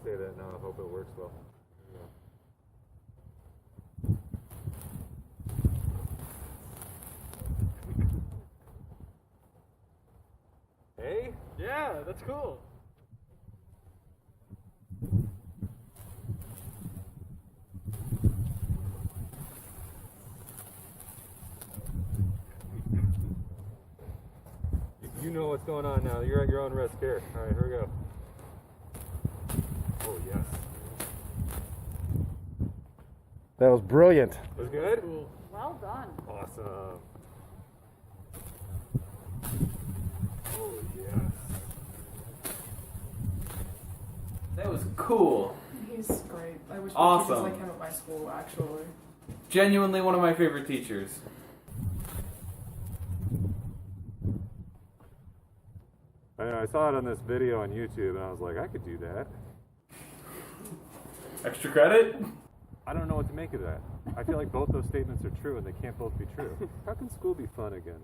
say that now. I hope it works well. Hey? Yeah, that's cool. You know what's going on now. You're at your own risk here. All right, here we go. Oh, yes. That was brilliant. Was good? Cool. Well done. Awesome. Oh, yes. That was cool. He's great. I wish Awesome. teachers like him at my school, actually. Genuinely one of my favorite teachers. I know, I saw it on this video on YouTube, and I was like, I could do that. Extra credit? I don't know what to make of that. I feel like both those statements are true, and they can't both be true. How can school be fun again?